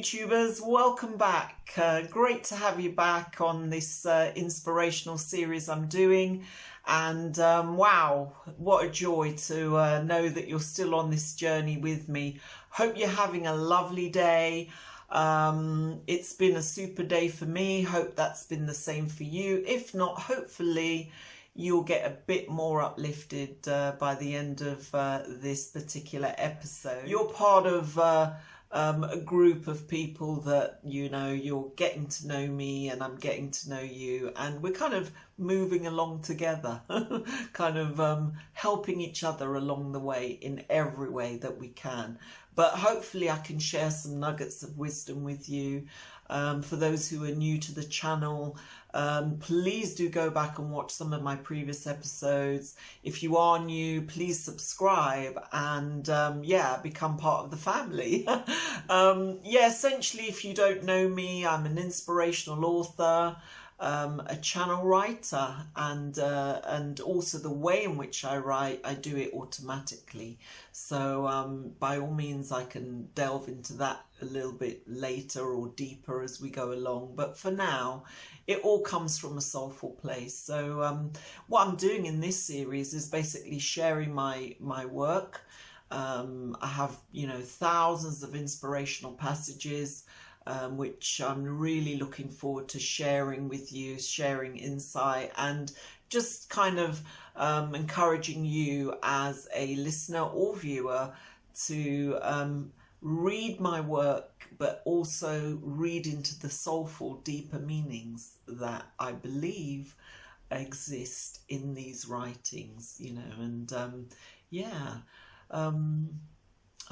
YouTubers, welcome back. Great to have you back on this inspirational series I'm doing, and wow, what a joy to know that you're still on this journey with me. Hope you're having a lovely day. It's been a super day for me. Hope that's been the same for you. If not, hopefully you'll get a bit more uplifted by the end of this particular episode. You're part of a group of people that, you know, you're getting to know me and I'm getting to know you, and we're kind of moving along together, kind of helping each other along the way in every way that we can. But hopefully I can share some nuggets of wisdom with you. For those who are new to the channel, please do go back and watch some of my previous episodes. If you are new, please subscribe and yeah, become part of the family. Yeah, essentially, if you don't know me, I'm an inspirational author, a channel writer, and also the way in which I write, I do it automatically. So by all means, I can delve into that a little bit later or deeper as we go along. But for now, it all comes from a soulful place. So what I'm doing in this series is basically sharing my work. I have, you know, thousands of inspirational passages, which I'm really looking forward to sharing with you, sharing insight, and just kind of encouraging you as a listener or viewer to read my work, but also read into the soulful, deeper meanings that I believe exist in these writings, you know. And yeah, I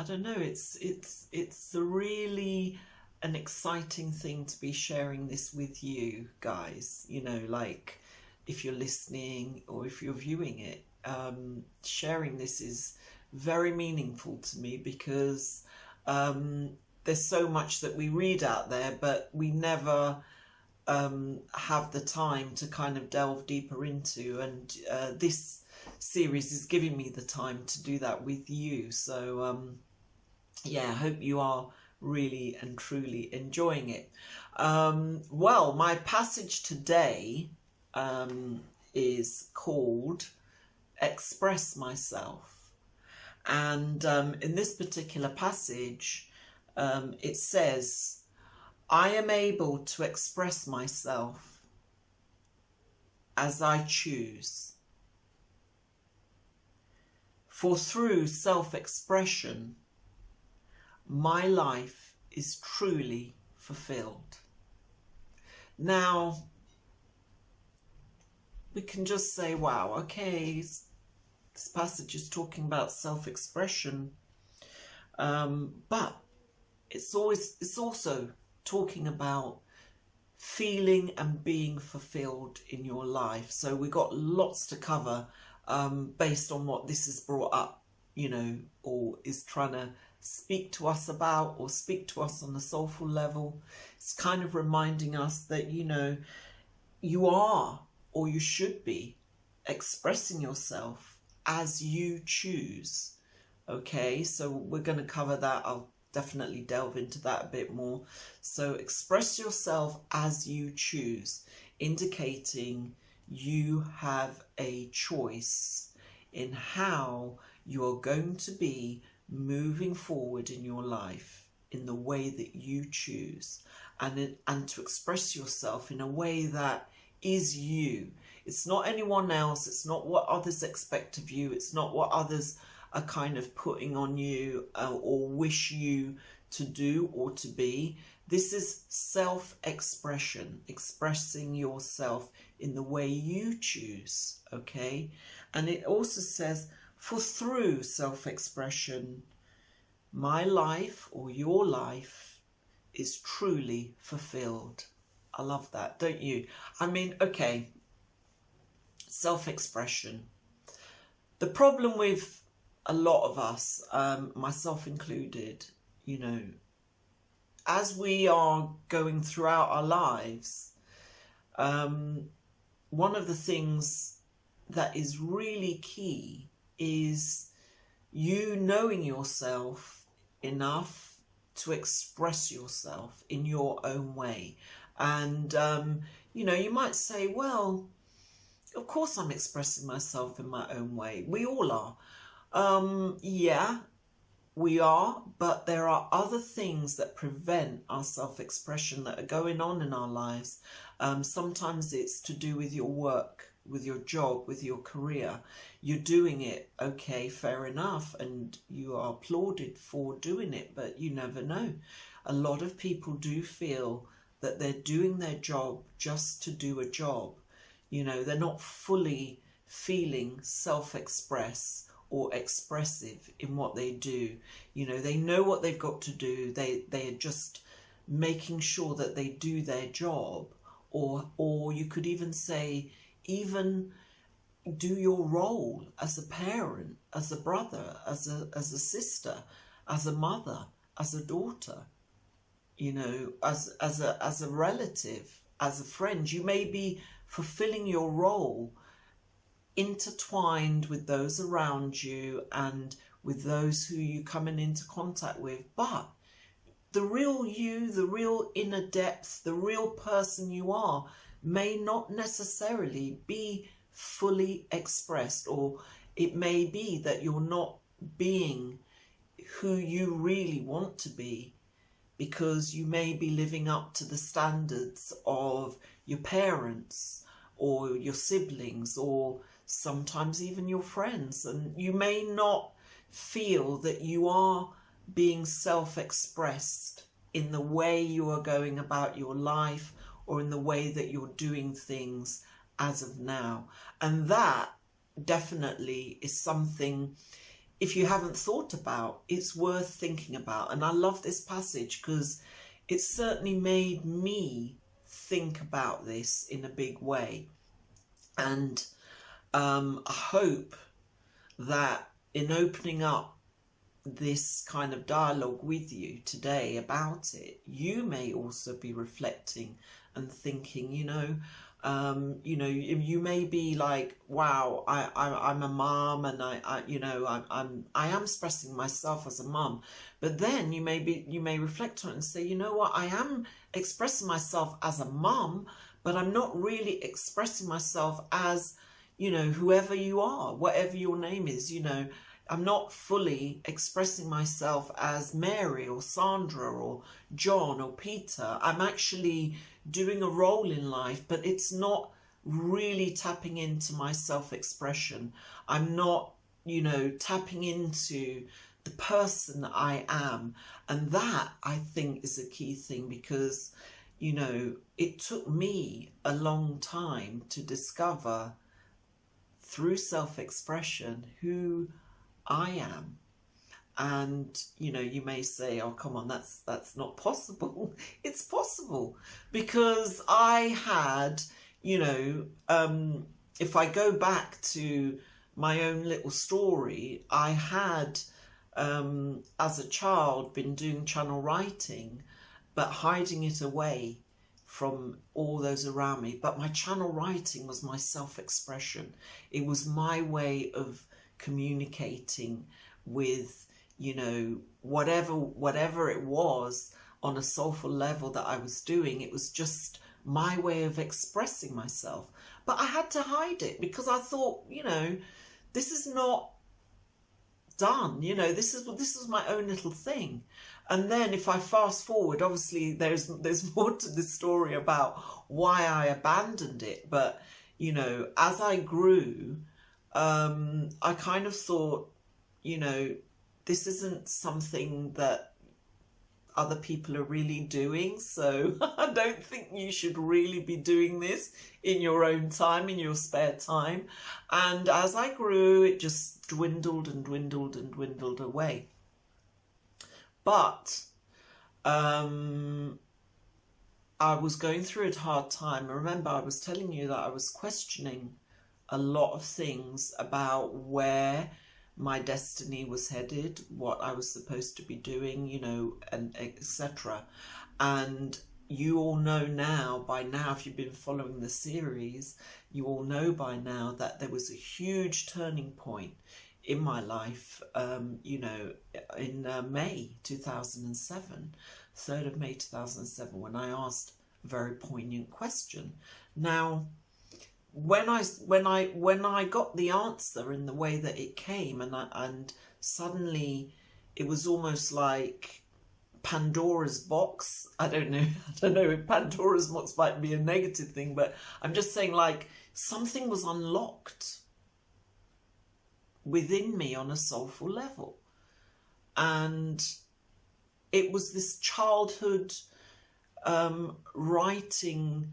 don't know, it's a really an exciting thing to be sharing this with you guys, you know, like if you're listening or if you're viewing it, sharing this is very meaningful to me, because there's so much that we read out there, but we never have the time to kind of delve deeper into, and this series is giving me the time to do that with you. So yeah, I hope you are really and truly enjoying it. Well, my passage today is called Express Myself. And in this particular passage, it says, I am able to express myself as I choose. For through self-expression, my life is truly fulfilled. Now, we can just say, wow, okay, this passage is talking about self-expression, but it's also talking about feeling and being fulfilled in your life. So we've got lots to cover based on what this has brought up, you know, or is trying to speak to us about, or speak to us on a soulful level. It's kind of reminding us that, you know, you are, or you should be, expressing yourself as you choose. Okay, so we're going to cover that. I'll definitely delve into that a bit more. So express yourself as you choose, indicating you have a choice in how you are going to be moving forward in your life in the way that you choose, and to express yourself in a way that is you. It's not anyone else. It's not what others expect of you. It's not what others are kind of putting on you or wish you to do or to be. This is self-expression, expressing yourself in the way you choose, okay? And it also says, for through self-expression, my life, or your life, is truly fulfilled. I love that, don't you? I mean, okay, self-expression. The problem with a lot of us, myself included, you know, as we are going throughout our lives, one of the things that is really key is you knowing yourself enough to express yourself in your own way. And, you know, you might say, well, of course I'm expressing myself in my own way. We all are. Yeah, we are, but there are other things that prevent our self-expression that are going on in our lives. Sometimes it's to do with your work, with your job, with your career. You're doing it, okay, fair enough, and you are applauded for doing it, but you never know. A lot of people do feel that they're doing their job just to do a job. You know, they're not fully feeling self-express or expressive in what they do. You know, they know what they've got to do. They are just making sure that they do their job, or you could even say, even do your role as a parent, as a brother, as a sister, as a mother, as a daughter, you know, as a relative, as a friend. You may be fulfilling your role intertwined with those around you and with those who you coming into contact with, but the real you, the real inner depth, the real person you are may not necessarily be fully expressed, or it may be that you're not being who you really want to be, because you may be living up to the standards of your parents or your siblings, or sometimes even your friends, and you may not feel that you are being self-expressed in the way you are going about your life or in the way that you're doing things as of now. And that definitely is something, if you haven't thought about, it's worth thinking about. And I love this passage because it certainly made me think about this in a big way. And I hope that in opening up this kind of dialogue with you today about it, you may also be reflecting and thinking, you know, you may be like, wow, I'm a mum, and I am expressing myself as a mum. But then you may reflect on it and say, you know what, I am expressing myself as a mum, but I'm not really expressing myself as, you know, whoever you are, whatever your name is. You know, I'm not fully expressing myself as Mary or Sandra or John or Peter. I'm actually doing a role in life, but it's not really tapping into my self-expression. I'm not, you know, tapping into the person I am. And that, I think, is a key thing, because, you know, it took me a long time to discover through self-expression who I am. And, you know, you may say, oh, come on, that's not possible. It's possible, because I had, you know, if I go back to my own little story, I had, as a child, been doing channel writing, but hiding it away from all those around me. But my channel writing was my self-expression. It was my way of communicating with, you know, whatever it was on a soulful level that I was doing. It was just my way of expressing myself. But I had to hide it, because I thought, you know, this is not done, you know, this is my own little thing. And then if I fast forward, obviously there's more to the story about why I abandoned it. But, you know, as I grew, I kind of thought, you know, this isn't something that other people are really doing, so I don't think you should really be doing this in your own time, in your spare time. And as I grew, it just dwindled and dwindled and dwindled away. But I was going through a hard time. I remember I was telling you that I was questioning a lot of things about where my destiny was headed, what I was supposed to be doing, you know, and etc. And you all know now, by now, if you've been following the series, you all know by now that there was a huge turning point in my life, you know, in May 2007, 3rd of May 2007, when I asked a very poignant question. Now, when I got the answer in the way that it came, and suddenly it was almost like Pandora's box. I don't know if Pandora's box might be a negative thing, but I'm just saying, like, something was unlocked within me on a soulful level. And it was this childhood writing,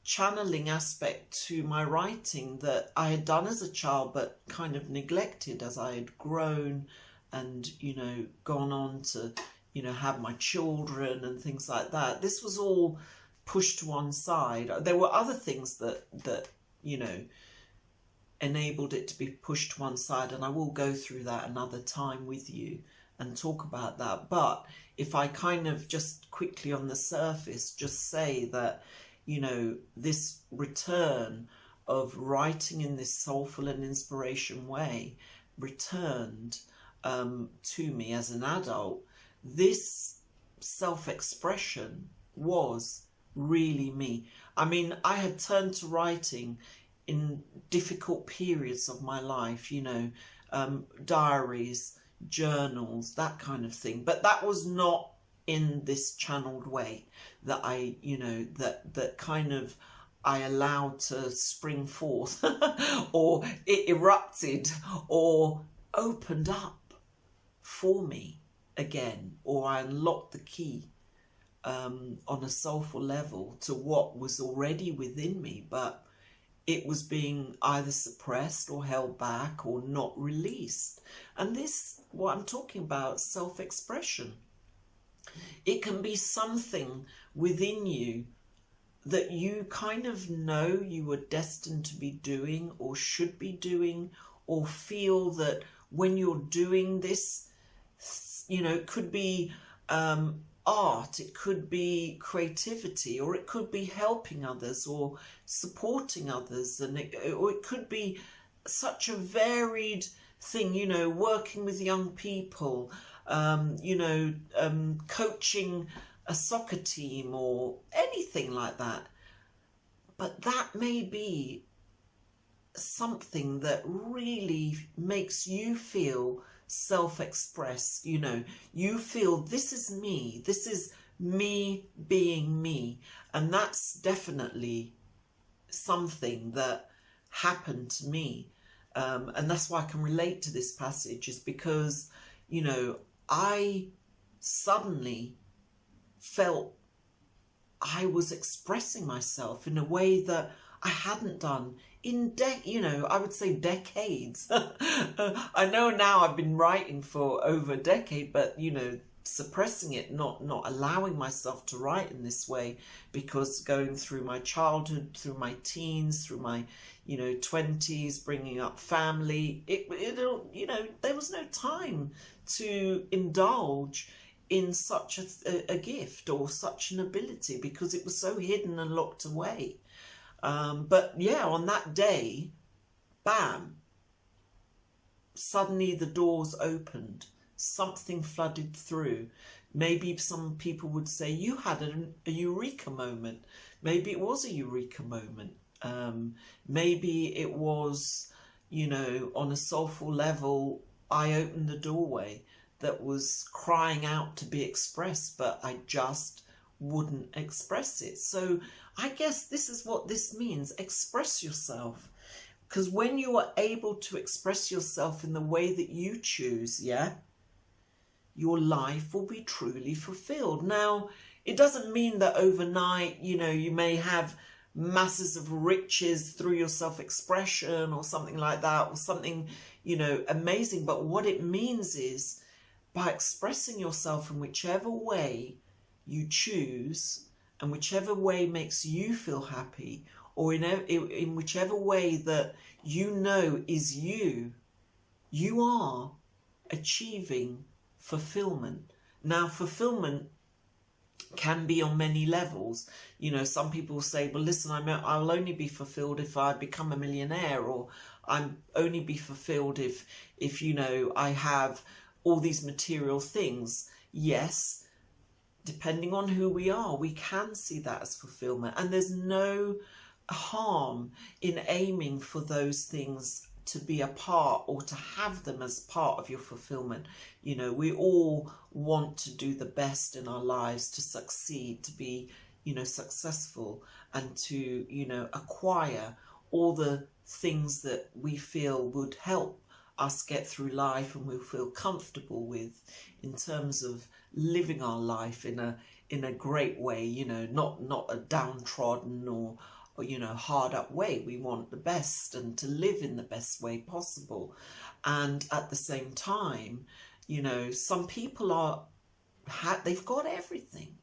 channeling aspect to my writing that I had done as a child, but kind of neglected as I had grown and, you know, gone on to, you know, have my children and things like that. This was all pushed to one side. There were other things that you know, enabled it to be pushed to one side, and I will go through that another time with you and talk about that. But if I kind of just quickly on the surface just say that, you know, this return of writing in this soulful and inspiration way returned to me as an adult. This self-expression was really me. I mean, I had turned to writing in difficult periods of my life, you know, diaries, journals, that kind of thing. But that was not in this channeled way that I, you know, that kind of I allowed to spring forth or it erupted or opened up for me again, or I unlocked the key on a soulful level to what was already within me, but it was being either suppressed or held back or not released. And this, what I'm talking about, self-expression. It can be something within you that you kind of know you were destined to be doing or should be doing, or feel that when you're doing this, you know, it could be art, it could be creativity, or it could be helping others or supporting others, and or it could be such a varied thing, you know, working with young people, you know, coaching a soccer team or anything like that. But that may be something that really makes you feel self-expressed, you know, you feel this is me being me. And that's definitely something that happened to me. And that's why I can relate to this passage, is because, you know, I suddenly felt I was expressing myself in a way that I hadn't done in you know, I would say decades. I know now I've been writing for over a decade, but, you know, suppressing it, not allowing myself to write in this way, because going through my childhood, through my teens, through my, you know, 20s, bringing up family, it'll, you know, there was no time to indulge in such a gift or such an ability, because it was so hidden and locked away. But yeah, on that day, bam, suddenly the doors opened, something flooded through. Maybe some people would say you had a eureka moment. Maybe it was a eureka moment. Maybe it was, you know, on a soulful level, I opened the doorway that was crying out to be expressed, but I just wouldn't express it. So I guess this is what this means. Express yourself. Because when you are able to express yourself in the way that you choose, yeah, your life will be truly fulfilled. Now, it doesn't mean that overnight, you know, you may have masses of riches through your self-expression or something like that, or something, you know, amazing. But what it means is, by expressing yourself in whichever way you choose, and whichever way makes you feel happy, or in whichever way that you know is you, you are achieving fulfillment. Now, fulfillment can be on many levels. You know, some people say, well, listen, I'll only be fulfilled if I become a millionaire, or I'm only be fulfilled if you know, I have all these material things. Yes, depending on who we are, we can see that as fulfillment. And there's no harm in aiming for those things to be a part, or to have them as part of your fulfillment. You know, we all want to do the best in our lives, to succeed, to be, you know, successful, and to, you know, acquire all the things that we feel would help us get through life and we'll feel comfortable with, in terms of living our life in a great way, you know, not a downtrodden or you know, hard up way. We want the best, and to live in the best way possible. And at the same time, you know, some people they've got everything,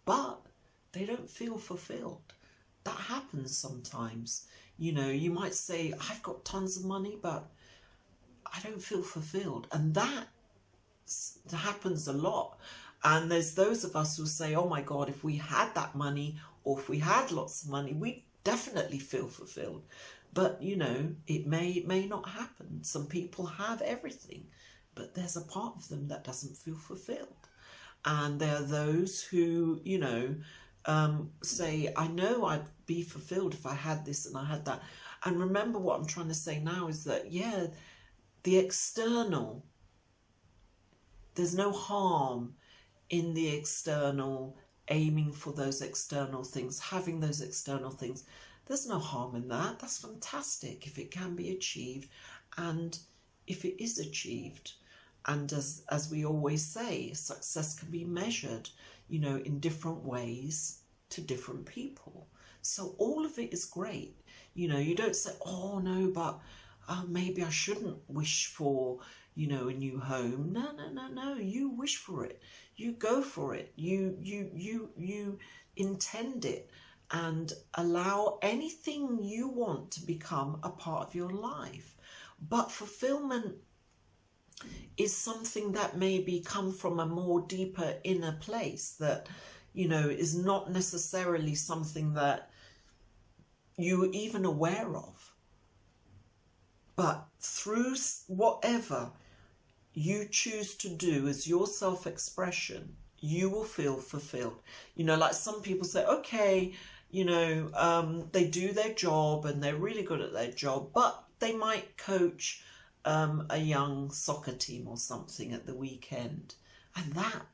but they don't feel fulfilled. That happens sometimes. You know, you might say, I've got tons of money, but I don't feel fulfilled. And that happens a lot. And there's those of us who say, oh my God, if we had that money, or if we had lots of money, we'd definitely feel fulfilled. But, you know, it may not happen. Some people have everything, but there's a part of them that doesn't feel fulfilled. And there are those who, you know, say, I know I'd be fulfilled if I had this and I had that. And remember, what I'm trying to say now is that, yeah, the external, there's no harm in the external, aiming for those external things, having those external things. There's no harm in that. That's fantastic if it can be achieved, and if it is achieved. And as we always say, success can be measured, you know, in different ways to different people. So all of it is great. You know, you don't say, oh no, but maybe I shouldn't wish for, you know, a new home. No. You wish for it. You go for it. You intend it, and allow anything you want to become a part of your life. But fulfillment is something that maybe come from a more deeper inner place, that, you know, is not necessarily something that you're even aware of. But through whatever you choose to do as your self-expression, you will feel fulfilled. You know, like some people say, okay, you know, they do their job and they're really good at their job, but they might coach a young soccer team or something at the weekend. And that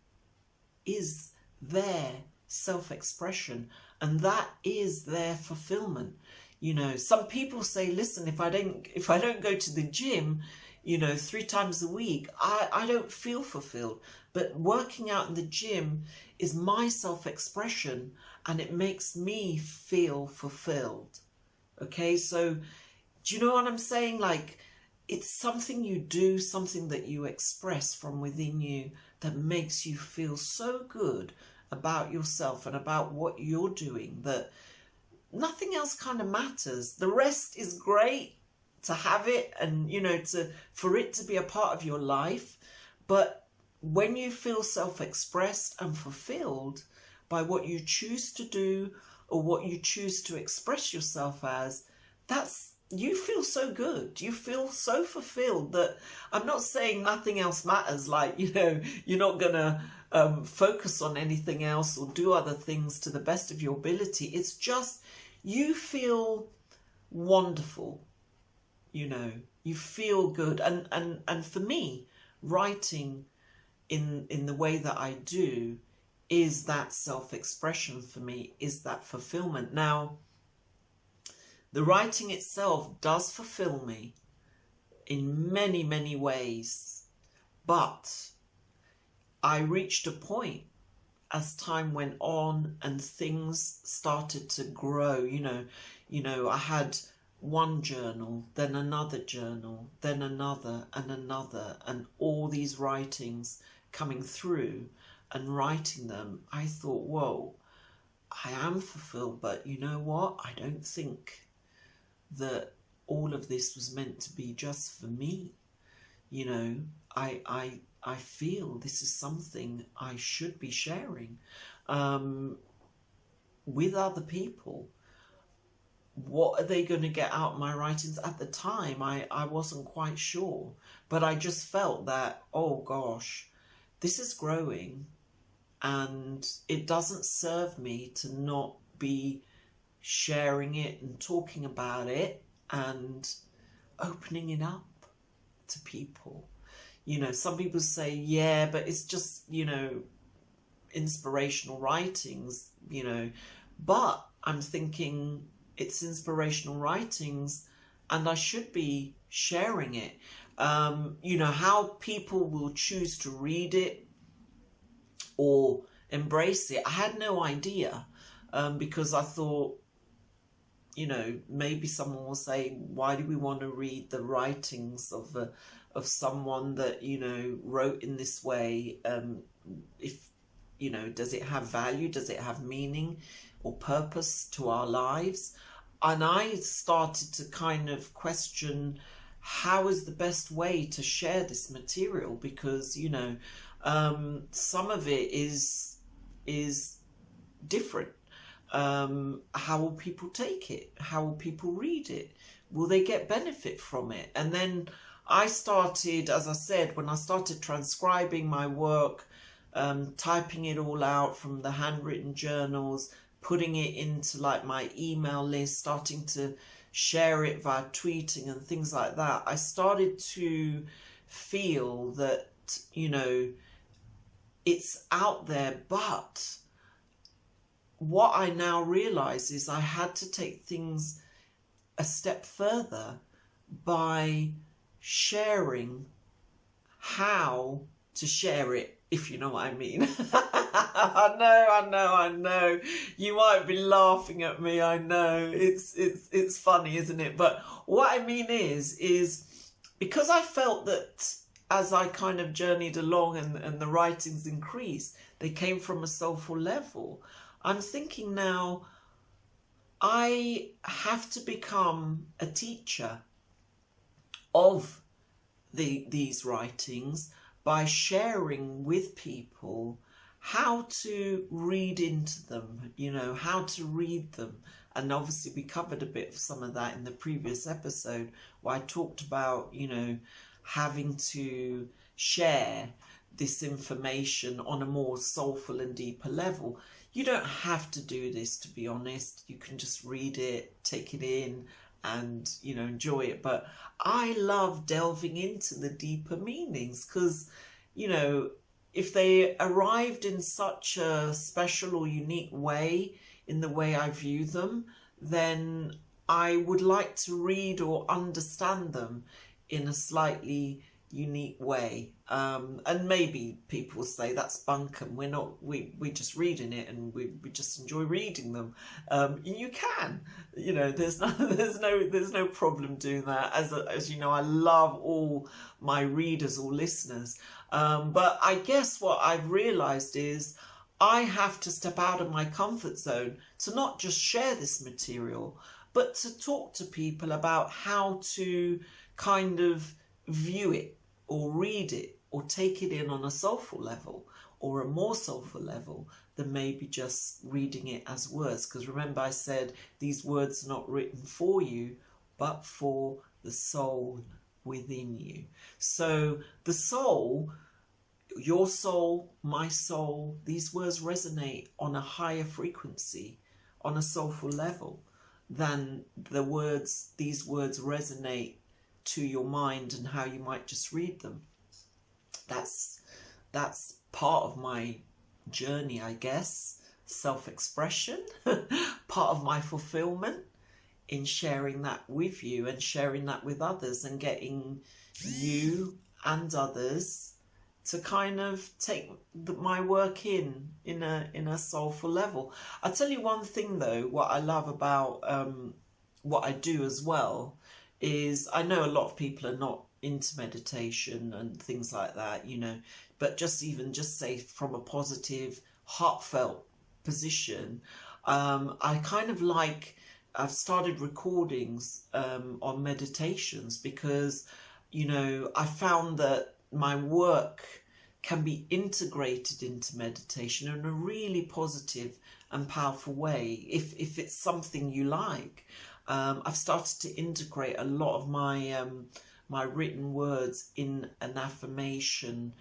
is their self-expression, and that is their fulfillment. You know, some people say, listen, if I don't go to the gym, you know, 3 times a week, I don't feel fulfilled. But working out in the gym is my self-expression, and it makes me feel fulfilled. Okay, so do you know what I'm saying? Like, it's something you do, something that you express from within you, that makes you feel so good about yourself and about what you're doing, that nothing else kind of matters. The rest is great to have it, and, you know, for it to be a part of your life. But when you feel self-expressed and fulfilled by what you choose to do, or what you choose to express yourself as, you feel so good. You feel so fulfilled that I'm not saying nothing else matters. Like, you know, you're not going to focus on anything else or do other things to the best of your ability. It's just, you feel wonderful. You know, you feel good. And for me, writing in the way that I do is that self-expression for me, is that fulfillment. Now, the writing itself does fulfill me in many, many ways. But I reached a point as time went on and things started to grow. You know, I had one journal, then another journal, then another and another, and all these writings coming through and writing them. I thought, whoa, I am fulfilled, but you know what? I don't think that all of this was meant to be just for me. You know, I feel this is something I should be sharing. with other people. What are they going to get out of my writings? At the time, I wasn't quite sure, but I just felt that, oh gosh, this is growing, and it doesn't serve me to not be sharing it and talking about it and opening it up to people. You know, some people say, yeah, but it's just, you know, inspirational writings, you know, but I'm thinking it's inspirational writings and I should be sharing it. You know, how people will choose to read it or embrace it, I had no idea, because I thought, you know, maybe someone will say, why do we want to read the writings of someone that, you know, wrote in this way? If, you know, does it have value? Does it have meaning or purpose to our lives? And I started to kind of question, how is the best way to share this material? Because, you know, some of it is different. How will people take it? How will people read it? Will they get benefit from it? And then I started, as I said, when I started transcribing my work, typing it all out from the handwritten journals, putting it into like my email list, starting to share it via tweeting and things like that, I started to feel that, you know, it's out there. But what I now realize is I had to take things a step further by sharing how to share it, if you know what I mean. I know. You might be laughing at me. I know it's funny, isn't it? But what I mean is because I felt that as I kind of journeyed along and the writings increased, they came from a soulful level. I'm thinking now, I have to become a teacher of these writings by sharing with people how to read into them, you know, how to read them. And obviously we covered a bit of some of that in the previous episode where I talked about, you know, having to share this information on a more soulful and deeper level. You don't have to do this, to be honest. You can just read it, take it in, and, you know, enjoy it. But I love delving into the deeper meanings because, you know, if they arrived in such a special or unique way, in the way I view them, then I would like to read or understand them in a slightly unique way. And maybe people will say that's bunkum. We're just reading it and we just enjoy reading them. You can, you know, there's no problem doing that. As you know, I love all my readers or listeners. But I guess what I've realized is I have to step out of my comfort zone to not just share this material, but to talk to people about how to kind of view it or read it or take it in on a soulful level or a more soulful level than maybe just reading it as words. Because remember I said these words are not written for you, but for the soul within you. So the soul, your soul, my soul, these words resonate on a higher frequency, on a soulful level than these words resonate to your mind and how you might just read them. That's part of my journey, I guess, self-expression, part of my fulfillment in sharing that with you and sharing that with others and getting you and others to kind of take my work in a soulful level. I'll tell you one thing though, what I love about what I do as well is I know a lot of people are not into meditation and things like that, you know, but just say from a positive, heartfelt position, I kind of I've started recordings on meditations because, you know, I found that my work can be integrated into meditation in a really positive and powerful way if it's something you like. I've started to integrate a lot of my my written words in an affirmation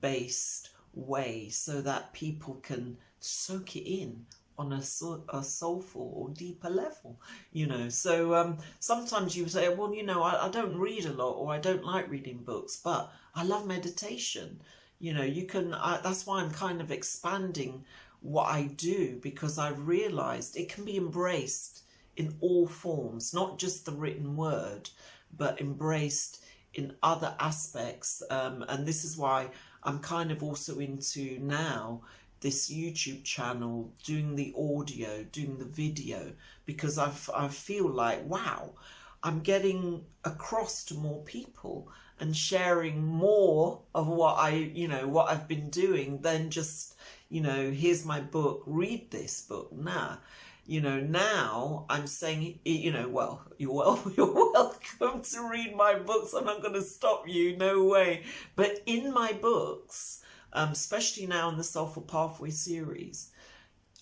based way so that people can soak it in on a soulful or deeper level, you know. So sometimes you say, well, you know, I don't read a lot, or I don't like reading books, but I love meditation. You know, you can, that's why I'm kind of expanding what I do, because I've realized it can be embraced in all forms, not just the written word, but embraced in other aspects. And this is why I'm kind of also into now this YouTube channel, doing the audio, doing the video, because I feel like, wow, I'm getting across to more people and sharing more of what what I've been doing than just, you know, here's my book, read this book. Nah, you know, now I'm saying, you know, well, you're welcome to read my books. I'm not going to stop you, no way. But in my books, especially now in the Soulful Pathway series,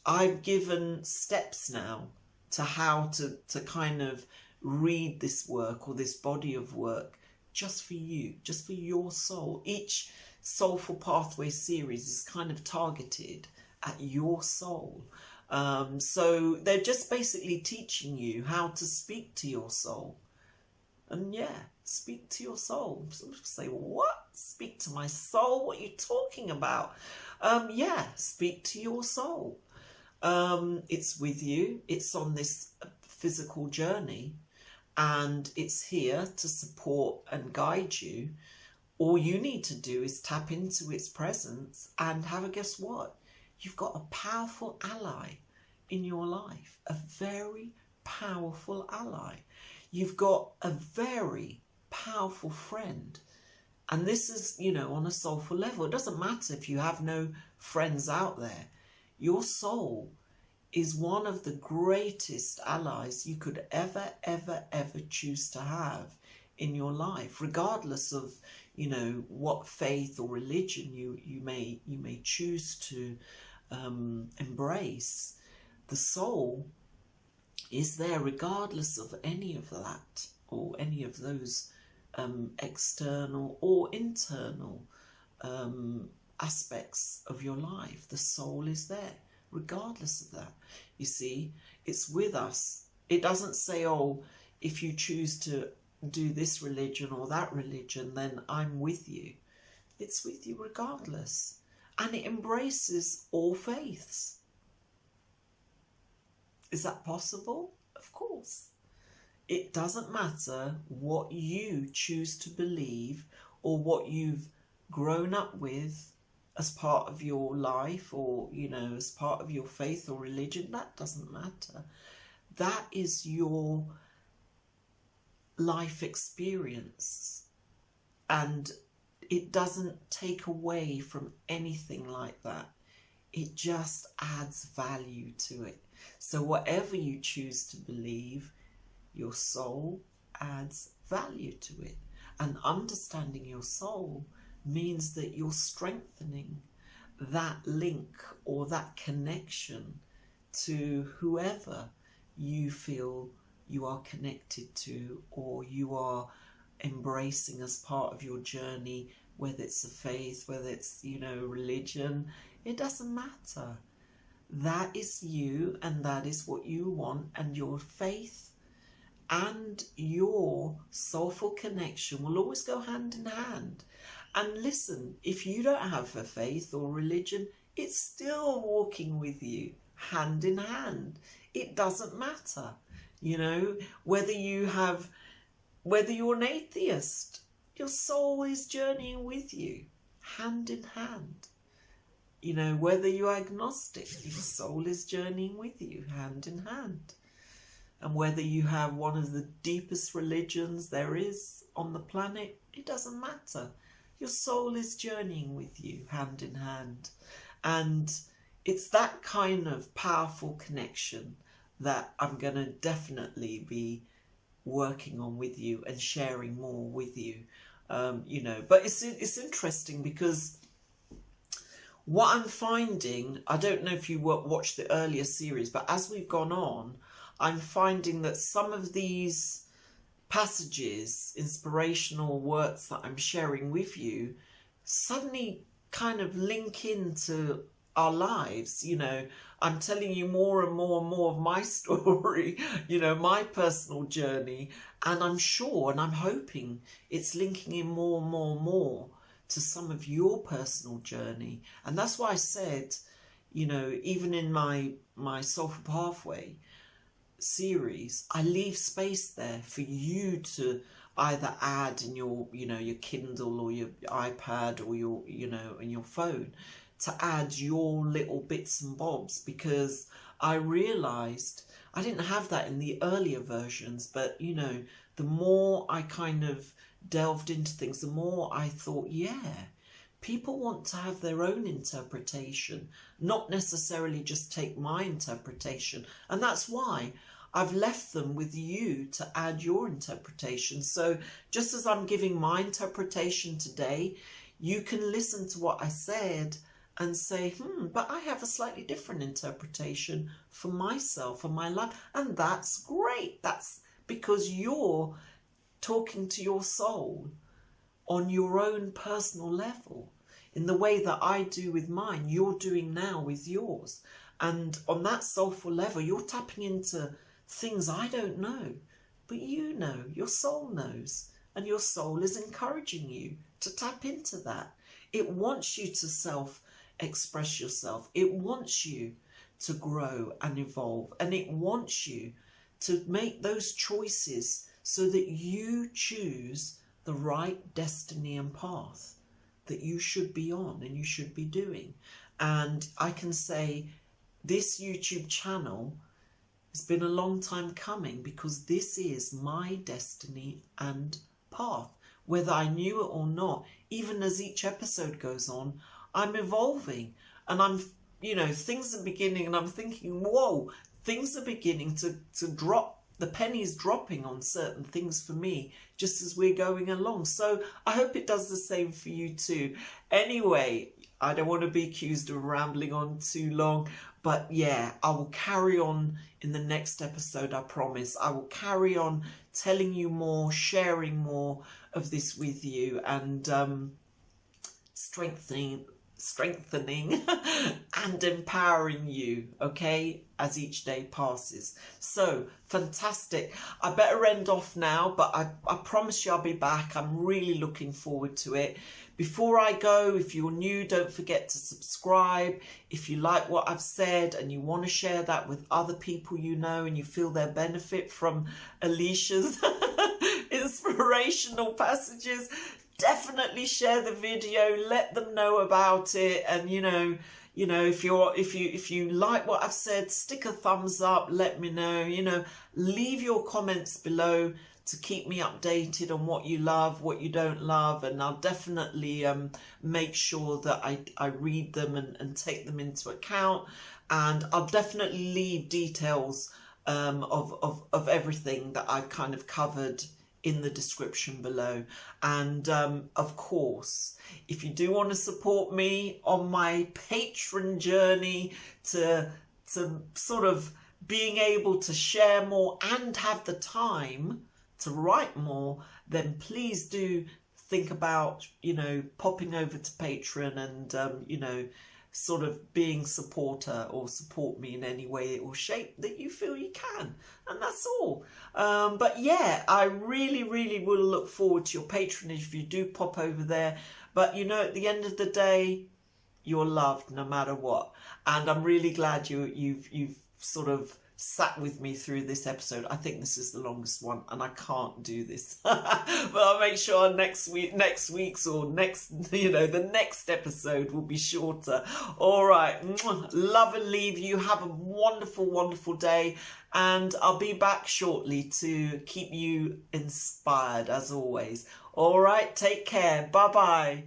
I've given steps now to how to kind of read this work, or this body of work, just for you, just for your soul. Each Soulful Pathway series is kind of targeted at your soul. So they're just basically teaching you how to speak to your soul. And yeah, speak to your soul. Some people say, what? Speak to my soul? What are you talking about? Yeah, speak to your soul. It's with you. It's on this physical journey, and it's here to support and guide you. All you need to do is tap into its presence and have a guess what? You've got a powerful ally in your life, a very powerful ally. You've got a very powerful friend. And this is, you know, on a soulful level. It doesn't matter if you have no friends out there. Your soul is one of the greatest allies you could ever choose to have in your life, regardless of, you know, what faith or religion you may choose to embrace. The soul is there regardless of any of that, or any of those external or internal aspects of your life. The soul is there regardless of that. You see, it's with us. It doesn't say, oh, if you choose to do this religion or that religion, then I'm with you. It's with you regardless. And it embraces all faiths. Is that possible? Of course. It doesn't matter what you choose to believe, or what you've grown up with as part of your life, or, you know, as part of your faith or religion. That doesn't matter. That is your life experience, and it doesn't take away from anything like that. It just adds value to it. So whatever you choose to believe, your soul adds value to it. And understanding your soul means that you're strengthening that link or that connection to whoever you feel you are connected to, or you are embracing as part of your journey, whether it's a faith, whether it's, you know, religion. It doesn't matter. That is you, and that is what you want, and your faith and your soulful connection will always go hand in hand. And listen, if you don't have a faith or religion, it's still walking with you hand in hand. It doesn't matter, you know, whether you're an atheist, your soul is journeying with you hand in hand. You know, whether you're agnostic, your soul is journeying with you hand in hand. And whether you have one of the deepest religions there is on the planet, it doesn't matter. Your soul is journeying with you hand in hand. And it's that kind of powerful connection that I'm going to definitely be working on with you and sharing more with you. You know, but it's interesting because what I'm finding, I don't know if you watched the earlier series, but as we've gone on, I'm finding that some of these passages, inspirational words that I'm sharing with you, suddenly kind of link into our lives. You know, I'm telling you more and more and more of my story, you know, my personal journey, and I'm sure and I'm hoping it's linking in more and more and more to some of your personal journey. And that's why I said, you know, even in my Soulful Pathway series, I leave space there for you to either add in your, you know, your Kindle or your iPad or your, you know, in your phone, to add your little bits and bobs, because I realized I didn't have that in the earlier versions, but you know, the more I kind of delved into things, the more I thought, yeah, people want to have their own interpretation, not necessarily just take my interpretation. And that's why I've left them with you to add your interpretation. So just as I'm giving my interpretation today, you can listen to what I said and say, but I have a slightly different interpretation for myself and my life. And that's great. That's because you're talking to your soul on your own personal level, in the way that I do with mine, you're doing now with yours. And on that soulful level, you're tapping into things I don't know, but you know, your soul knows, and your soul is encouraging you to tap into that. It wants you to self-express yourself. It wants you to grow and evolve, and it wants you to make those choices so that you choose the right destiny and path that you should be on and you should be doing. And I can say this YouTube channel has been a long time coming, because this is my destiny and path. Whether I knew it or not, even as each episode goes on, I'm evolving, and I'm, you know, things are beginning, and I'm thinking, whoa, things are beginning to drop. The penny's dropping on certain things for me, just as we're going along. So I hope it does the same for you too. Anyway, I don't want to be accused of rambling on too long, but yeah, I will carry on in the next episode, I promise. I will carry on telling you more, sharing more of this with you, and strengthening and empowering you, okay, as each day passes. So fantastic. I better end off now, but I promise you I'll be back. I'm really looking forward to it. Before I go, if you're new, don't forget to subscribe. If you like what I've said and you want to share that with other people you know, and you feel they'll benefit from Alicia's inspirational passages, definitely share the video, let them know about it. And you know, if you like what I've said, stick a thumbs up, let me know. You know, leave your comments below to keep me updated on what you love, what you don't love, and I'll definitely make sure that I read them and take them into account. And I'll definitely leave details of everything that I've kind of covered in the description below. And of course, if you do want to support me on my Patreon journey to sort of being able to share more and have the time to write more, then please do think about, you know, popping over to Patreon and you know, sort of being supporter, or support me in any way or shape that you feel you can. And that's all. But yeah, I really will look forward to your patronage if you do pop over there. But you know, at the end of the day, you're loved no matter what. And I'm really glad you've sort of sat with me through this episode. I think this is the longest one, and I can't do this. But I'll make sure next week's or next, you know, the next episode will be shorter. All right, love and leave you. Have a wonderful day, and I'll be back shortly to keep you inspired as always. All right, take care. Bye bye.